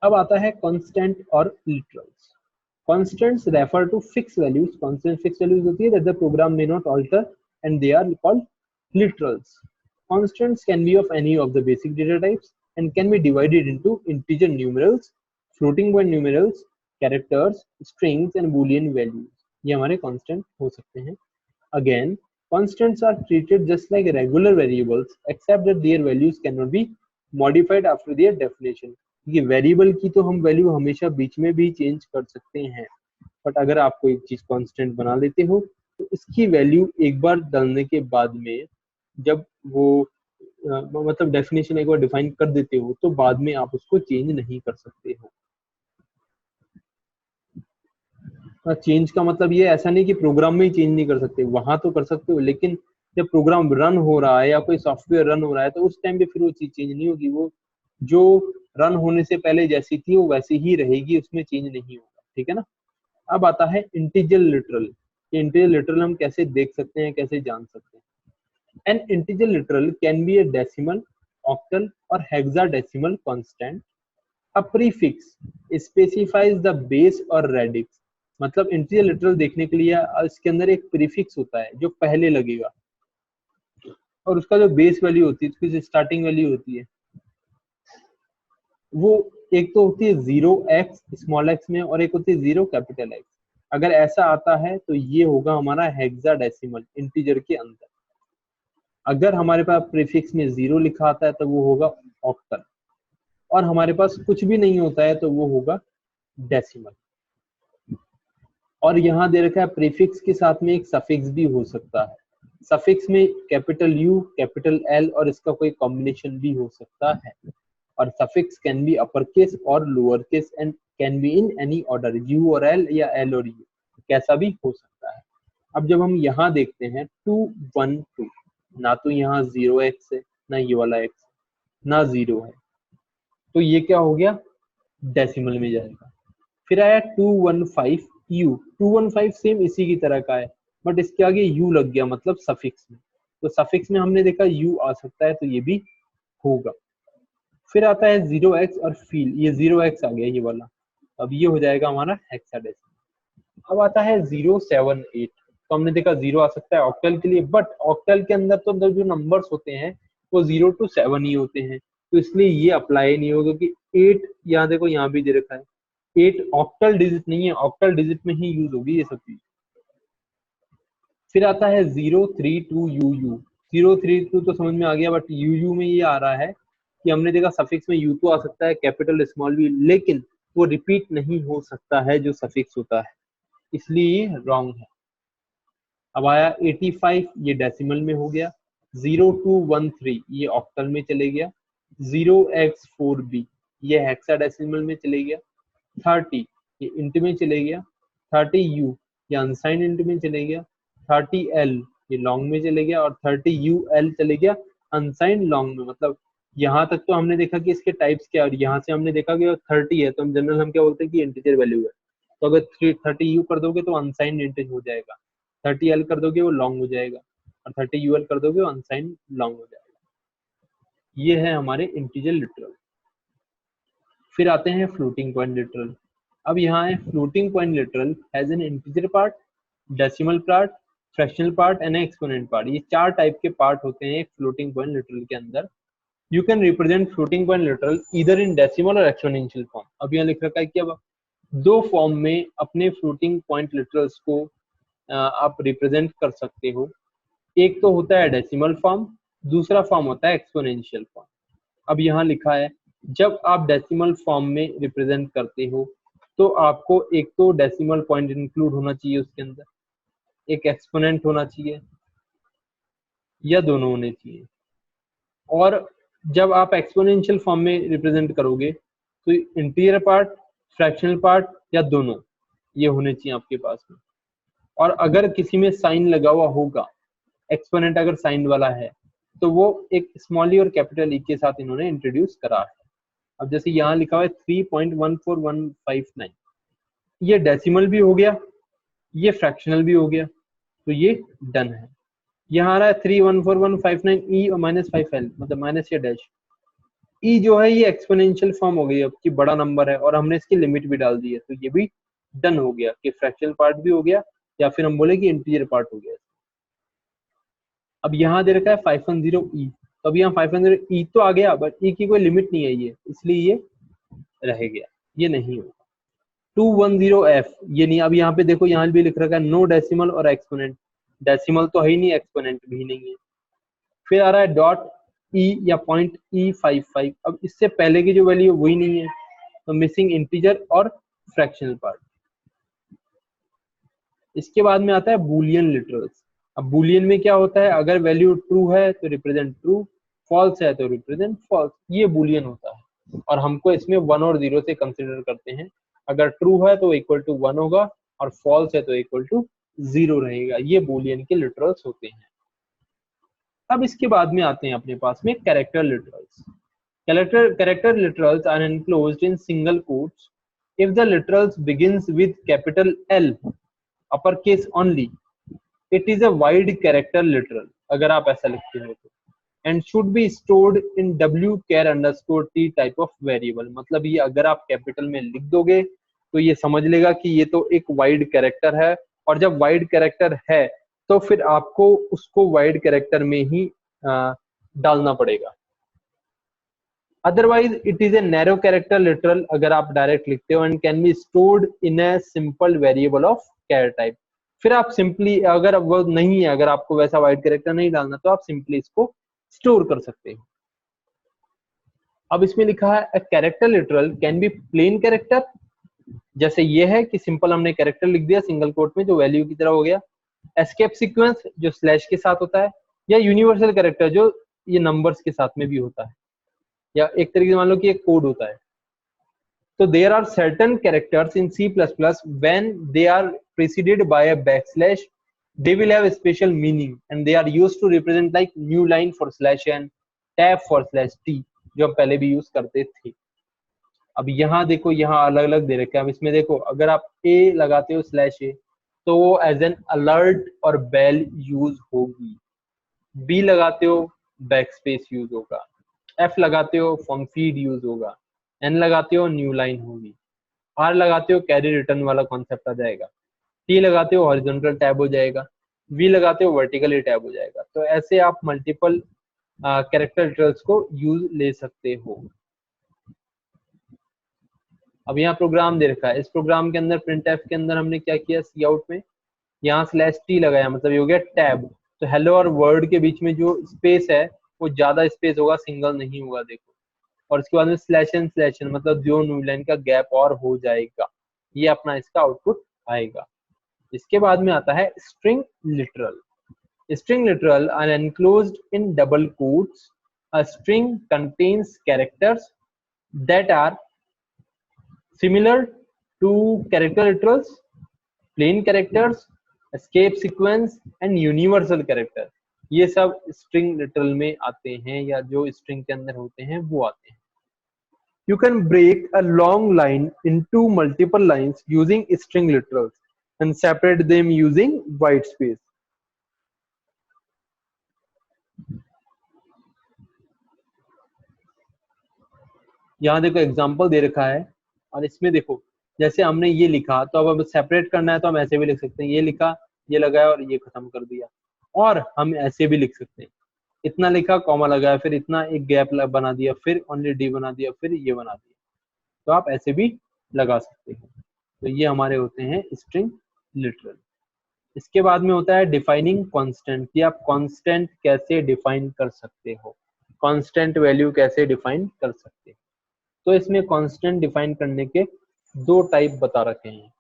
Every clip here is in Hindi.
अब आता है कांस्टेंट और literals. Constants refer to fixed values. Constant fixed values होती है that the program may not alter, and they are called literals. Constants can be of any of the basic data types and can be divided into integer numerals, floating point numerals, characters, strings, and boolean values. ये हमारे constant हो सकते हैं. Again, constants are treated just like regular variables, except that their values cannot be modified after their definition. ये वेरिएबल की तो हम वैल्यू हमेशा बीच में भी चेंज कर सकते हैं, बट अगर आप कोई चीज कांस्टेंट बना लेते हो तो इसकी वैल्यू एक बार डालने के बाद में जब वो मतलब डेफिनेशन एक बार डिफाइन कर देते हो तो बाद में आप उसको चेंज नहीं कर सकते हो. चेंज का मतलब ये ऐसा नहीं कि प्रोग्राम में ही चेंज नहीं कर सकते, वहां तो कर सकते हो, लेकिन जब प्रोग्राम रन हो रहा है या कोई सॉफ्टवेयर रन हो रहा है तो उस टाइम पे फिर वो चीज चेंज नहीं होगी. वो जो रन होने से पहले जैसी थी वो वैसी ही रहेगी, उसमें चेंज नहीं होगा. ठीक है ना. अब आता है इंटीजर लिटरल. इंटीजर लिटरल हम कैसे देख सकते हैं, कैसे जान सकते हैं. An integer literal can be a decimal, octal और hexadecimal constant. A prefix specifies the base और रेडिक्स. मतलब इंटीजर लिटरल देखने के लिए इसके अंदर एक प्रीफिक्स होता है जो पहले लगेगा, और उसका जो बेस वैल्यू होती है, उसकी स्टार्टिंग वैल्यू होती है, वो एक तो होती है 0x स्मॉल x में और एक होती है 0 कैपिटल X. अगर ऐसा आता है तो ये होगा हमारा हेक्साडेसिमल इंटीजर के अंदर. अगर हमारे पास प्रीफिक्स में 0 लिखा आता है तो वो होगा ऑक्टल, और हमारे पास कुछ भी नहीं होता है तो वो होगा डेसिमल. और यहाँ दे रखा है प्रीफिक्स के साथ में एक सफिक्स भी हो सकता है. सफिक्स में कैपिटल U, कैपिटल L और इसका कोई कॉम्बिनेशन भी हो सकता है. और suffix can be upper case और lower case and can be in any order, U और L या L और U, कैसा भी हो सकता है. अब जब हम यहाँ देखते हैं 212, ना तो यहाँ 0x है, ना ये वाला x, ना 0 है, तो ये क्या हो गया, डेसिमल में जाएगा. फिर आया 215U. 215 सेम इसी की तरह का है, बट इसके आगे U लग गया, मतलब सफिक्स में. तो सफिक्स में हमने देखा U आ सकता है, तो ये भी होगा. फिर आता है 0x और फील. ये 0x आ गया ये वाला, अब ये हो जाएगा हमारा हेक्साडेसिमल. अब आता है 078. तो हमने देखा 0 आ सकता है ऑक्टल के लिए, बट ऑक्टल के अंदर तो जो नंबर्स होते हैं वो 0 to 7 ही होते हैं, तो इसलिए ये अप्लाई नहीं होगा, क्योंकि 8 यहाँ देखो यहाँ भी दे रखा है. 8 ऑक्टल डिजिट नहीं है, ऑक्टल डिजिट में ही यूज होगी ये सब चीज. फिर आता है 032UU. 032 तो समझ में आ गया, बट UU में ये आ रहा है कि हमने देखा सफिक्स में U तो आ सकता है, कैपिटल स्मॉल भी, लेकिन वो रिपीट नहीं हो सकता है जो सफिक्स होता है, इसलिए ये रॉन्ग है. अब आया 85, ये डेसिमल में हो गया. 0213 ये ऑक्टल में चले गया. 0x4b ये हेक्साडेसिमल में चले गया. 30 ये इंट में चले गया. 30U ये अनसाइंड इंट में चले गया. 30L ये लॉन्ग में चले गया, और 30UL चले गया अनसाइंड लॉन्ग में. मतलब यहाँ तक तो हमने देखा कि इसके टाइप्स क्या, और यहाँ से हमने देखा कि 30 है तो हम जनरल हम क्या बोलते हैं कि इंटीजर वैल्यू है. तो अगर 30U कर दोगे तो अनसाइंड इंट हो जाएगा, 30L कर दोगे वो लॉन्ग हो जाएगा, और 30UL कर दोगे वो अनसाइंड लॉन्ग हो जाएगा. ये है हमारे इंटीजर लिटरल. फिर आते हैं फ्लोटिंग पॉइंट लिटरल. अब यहाँ है floating point literal has an integer part, decimal part, fractional part and exponent part. ये 4 टाइप के पार्ट होते हैं एक फ्लोटिंग पॉइंट लिटरल के अंदर. You can represent floating point literal either in decimal और एक्सपोनेंशियल फॉर्म. अब यहाँ लिख रखा है कि अब 2 फॉर्म में अपने फ्लोटिंग पॉइंट लिटरल्स को आप रिप्रेजेंट कर सकते हो. एक तो होता है डेसिमल फॉर्म, दूसरा फॉर्म होता है एक्सपोनेंशियल फॉर्म. अब यहाँ लिखा है जब आप डेसिमल फॉर्म में रिप्रेजेंट करते हो तो आपको एक तो डेसिमल पॉइंट इंक्लूड होना चाहिए उसके अंदर, एक एक्सपोनेंट होना चाहिए, या दोनों होने चाहिए. और जब आप एक्सपोनेंशियल फॉर्म में रिप्रेजेंट करोगे तो इंटीरियर पार्ट, फ्रैक्शनल पार्ट या दोनों ये होने चाहिए आपके पास में. और अगर किसी में साइन लगा हुआ होगा, एक्सपोनेंट अगर साइन वाला है, तो वो एक स्मॉल ई और कैपिटल ई के साथ इन्होंने इंट्रोड्यूस करा है. अब जैसे यहाँ लिखा हुआ है 3.14159, ये डेसिमल भी हो गया, ये फ्रैक्शनल भी हो गया, तो ये डन है. यहाँ आ रहा है 3.14159 ई और -5L, मतलब माइनस या डैश, ई जो है ये एक्सपोनेंशियल फॉर्म हो गई, अब की बड़ा नंबर है और हमने इसकी लिमिट भी डाल दी है, तो ये भी डन हो गया कि फ्रैक्शनल पार्ट भी हो गया, या फिर हम बोले कि इंटीजर पार्ट हो गया। अब यहाँ दे रखा है 510 ई, तो अब यहाँ 510 ई तो आ गया, बट ई की कोई लिमिट नहीं है ये, इसलिए ये रह गया, ये नहीं होगा। 210 एफ ये नहीं, अब यहाँ पे देखो यहाँ भी लिख रखा है नो डेसिमल और एक्सपोनेंट, डेसिमल तो है ही नहीं, एक्सपोनेंट भी नहीं है। फिर आ रहा है डॉट ई या पॉइंट E55, अब इससे पहले की जो वैल्यू वही नहीं है, तो मिसिंग इंटीजर और फ्रैक्शनल पार्ट। इसके बाद में आता है बूलियन लिटरल्स। अब बूलियन में क्या होता है, अगर वैल्यू ट्रू है तो रिप्रेजेंट ट्रू, फॉल्स है तो रिप्रेजेंट फॉल्स, ये बूलियन होता है। और हमको इसमें 1 और 0 से कंसिडर करते हैं, अगर ट्रू है तो इक्वल टू 1 होगा और फॉल्स है तो इक्वल टू 0 रहेगा, ये बूलियन के लिटरल्स होते हैं। अब इसके बाद में आते हैं अपने पास में character literals. Character literals are enclosed in single quotes if the literals begins with capital L, uppercase only. It is a wide character literal, अगर आप ऐसा लिखते हो तो, and should be stored in wchar_t type of variable। मतलब ये अगर आप कैपिटल में लिख दोगे तो ये समझ लेगा कि ये तो एक वाइड कैरेक्टर है, और जब वाइड कैरेक्टर है तो फिर आपको उसको वाइड कैरेक्टर में ही डालना पड़ेगा। Otherwise it is a narrow character literal, अगर आप डायरेक्ट लिखते हो, and can be stored in a simple variable of char type. फिर आप सिंपली, अगर वो नहीं है, अगर आपको वैसा वाइड कैरेक्टर नहीं डालना, तो आप सिंपली इसको स्टोर कर सकते हो। अब इसमें लिखा है a character literal can be plain character, जैसे ये है कि सिंपल हमने कैरेक्टर लिख दिया सिंगल कोट में जो वैल्यू की तरह हो गया, एस्केप सीक्वेंस जो स्लैश के साथ होता है, या यूनिवर्सल कैरेक्टर जो ये नंबर्स के साथ में भी होता है, या एक तरीके से मान लो कि एक कोड होता है। तो there are certain characters in C++ when they are preceded by a backslash, they will have a special meaning and they are used to represent like new line for /n, tab for /t, जो हम पहले भी यूज करते थे। अब यहाँ देखो, यहाँ अलग अलग दे रखे हैं। अब इसमें देखो, अगर आप a लगाते हो /a तो वो एज एन अलर्ट और बेल यूज होगी, b लगाते हो बैकस्पेस यूज होगा, F लगाते हो फॉर्म फीड यूज होगा, N लगाते हो न्यू लाइन होगी, R लगाते हो कैरी रिटर्न वाला कॉन्सेप्ट आ जाएगा, T लगाते हो हॉरिजॉन्टल टैब हो जाएगा, V लगाते हो वर्टिकली टैब हो जाएगा। तो ऐसे आप मल्टीपल कैरेक्टर लिटरल्स को यूज ले सकते हो। अब यहाँ प्रोग्राम दे रखा है, इस प्रोग्राम के अंदर printf के अंदर हमने क्या किया, सी आउट में यहाँ /t लगाया, मतलब ये हो गया टैब। तो हेलो और वर्ड के बीच में जो स्पेस है वो ज्यादा स्पेस होगा, सिंगल नहीं होगा देखो। और इसके बाद में /n मतलब जो न्यू लाइन का गैप और हो जाएगा, ये अपना इसका आउटपुट आएगा। इसके बाद में आता है string literal. String literal are enclosed in double quotes, a string contains characters that are similar to character literals, plain characters, escape sequence and universal character, ये सब स्ट्रिंग लिटरल में आते हैं, या जो स्ट्रिंग के अंदर होते हैं वो आते हैं। You can break a long line into multiple lines using string literals and separate them using white space. यहाँ देखो एग्जांपल दे रखा है, और इसमें देखो जैसे हमने ये लिखा, तो अब सेपरेट करना है तो हम ऐसे भी लिख सकते हैं, ये लिखा, ये लगाया और ये खत्म कर दिया। और हम ऐसे भी लिख सकते हैं, इतना लिखा कॉमा लगाया, फिर इतना एक गैप बना दिया, फिर ओनली डी बना दिया, फिर ये बना दिया। तो आप ऐसे भी लगा सकते हैं। तो ये हमारे होते हैं स्ट्रिंग लिटरल। इसके बाद में होता है डिफाइनिंग कांस्टेंट, कि आप कांस्टेंट कैसे डिफाइन कर सकते हो, कांस्टेंट वैल्यू कैसे डिफाइन कर सकते हो। तो इसमें कांस्टेंट डिफाइन करने के दो टाइप बता रखे हैं।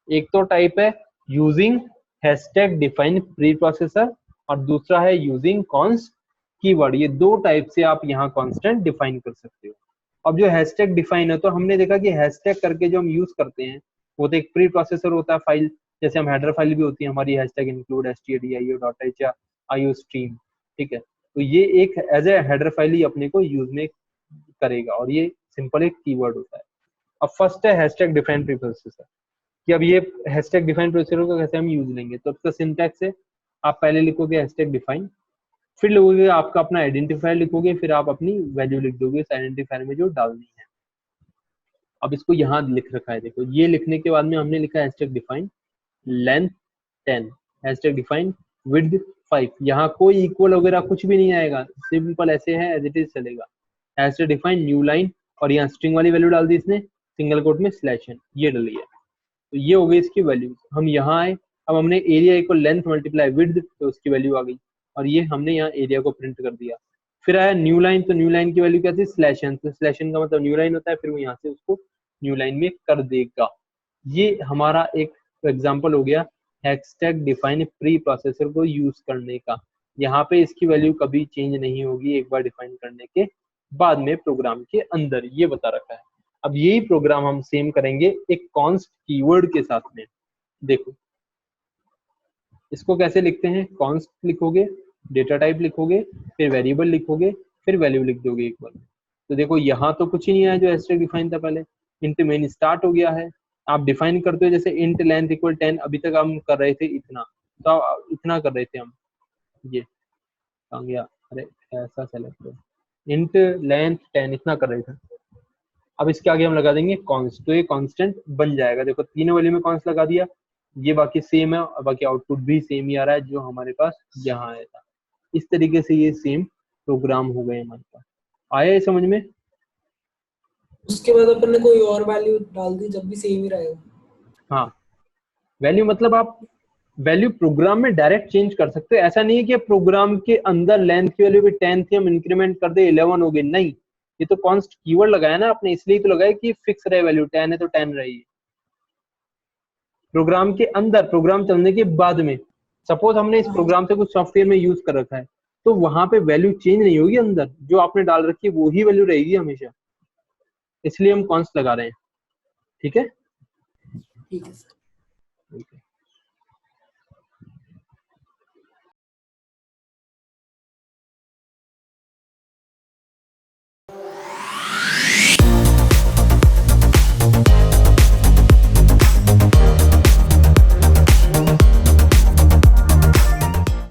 एक तो टाइप है using hashtag define pre processor, और दूसरा है यूजिंग कॉन्स्ट कीवर्ड। ये दो टाइप से आप यहाँ कांस्टेंट डिफाइन कर सकते हो। अब जो हैशटैग डिफाइन है, तो हमने देखा कि हैशटैग करके जो हम यूज करते हैं वो तो एक प्री प्रोसेसर होता है फाइल, जैसे हम हेडर फाइल भी होती है हमारी हैशटैग इंक्लूड stdio.h या iostream, ठीक है। तो ये एक एज ए हेडर फाइल ही अपने को यूज में करेगा, और ये सिंपल एक कीवर्ड होता है। अब फर्स्ट है हैशटैग डिफाइन प्री प्रोसेसर, कि अब ये हैशटैग डिफाइन प्रोसेसर को कैसे हम यूज लेंगे। तो इसका सिंटैक्स है, आप पहले लिखोगे हैशटैग डिफाइन, फिर लोगे आपका अपना आइडेंटिफायर लिखोगे, फिर आप अपनी वैल्यू लिख दोगे इस आइडेंटिफायर में जो डालनी है। अब इसको यहाँ लिख रखा है, देखो ये लिखने के बाद में हमने लिखा hashtag define length 10, hashtag define width 5। यहाँ कोई इक्वल वगैरह कुछ भी नहीं आएगा, सिंपल ऐसे है एज इट इज चलेगा। हैशटैग डिफाइन न्यू लाइन, और यहाँ स्ट्रिंग वाली वैल्यू डाल दी इसने, सिंगल कोट में /n, ये डाली है। तो ये हो गई इसकी वैल्यू। हम यहाँ आए, अब हमने area equal length multiply width, तो उसकी वैल्यू आ गई, और ये हमने यहाँ एरिया को प्रिंट कर दिया। फिर आया न्यू लाइन, तो न्यू लाइन की वैल्यू क्या थी /n, तो /n का मतलब न्यू लाइन होता है, फिर वो यहाँ से उसको न्यू लाइन में कर देगा। ये हमारा एक एग्जांपल हो गया हैशटैग डिफाइन प्री प्रोसेसर को यूज करने का। यहाँ पे इसकी वैल्यू कभी चेंज नहीं होगी एक बार डिफाइन करने के बाद में प्रोग्राम के अंदर, ये बता रखा है। अब यही प्रोग्राम हम सेम करेंगे एक कॉन्स्ट कीवर्ड के साथ में। देखो इसको कैसे लिखते हैं, कॉन्स्ट लिखोगे, डेटा टाइप लिखोगे, फिर वेरिएबल लिखोगे, फिर वैल्यू लिख दोगे एक बार। तो देखो यहाँ तो कुछ ही नहीं है जो हैशटैग डिफाइन था पहले, इंट मेन स्टार्ट हो गया है। आप डिफाइन करते हो जैसे इंट लेंथ इक्वल 10, अभी तक हम कर रहे थे इतना, तो इतना कर रहे थे हम, ये कहाँ गया, अरे ऐसा सेलेक्ट करो, इंट लेंथ 10 इतना कर रहे थे। अब इसके आगे हम लगा देंगे कॉन्स्ट, तो ये कांस्टेंट बन जाएगा। देखो तीनों वैल्यू में कॉन्स्ट लगा दिया, ये बाकी सेम है, और बाकी आउटपुट भी सेम ही आ रहा है जो हमारे पास यहाँ आया था। इस तरीके से ये सेम प्रोग्राम हो गए हमारे पास। आया ये समझ में? उसके बाद अपन ने कोई और वैल्यू डाल दी जब भी सेम ही रहेगा। हाँ, वैल्यू मतलब आप वैल्यू प्रोग्राम में डायरेक्ट चेंज कर सकते हो। ऐसा नहीं है कि प्रोग्राम के अंदर लेंथ की वैल्यू भी 10 थी, हम इंक्रीमेंट कर दे 11 हो गई, नहीं, ये तो कॉन्स्ट कीवर्ड लगाया ना आपने, इसलिए तो लगाया कि फिक्स रहे वैल्यू, 10 है तो 10 रहेगी। प्रोग्राम के अंदर, प्रोग्राम चलने के बाद में, सपोज हमने इस प्रोग्राम से कुछ सॉफ्टवेयर में यूज कर रखा है, तो वहां पे वैल्यू चेंज नहीं होगी, अंदर जो आपने डाल रखी है वो ही वैल्यू रहेगी हमेशा, इसलिए हम कॉन्स्ट लगा रहे हैं। ठीक है, ठीक है सर। ठीक है।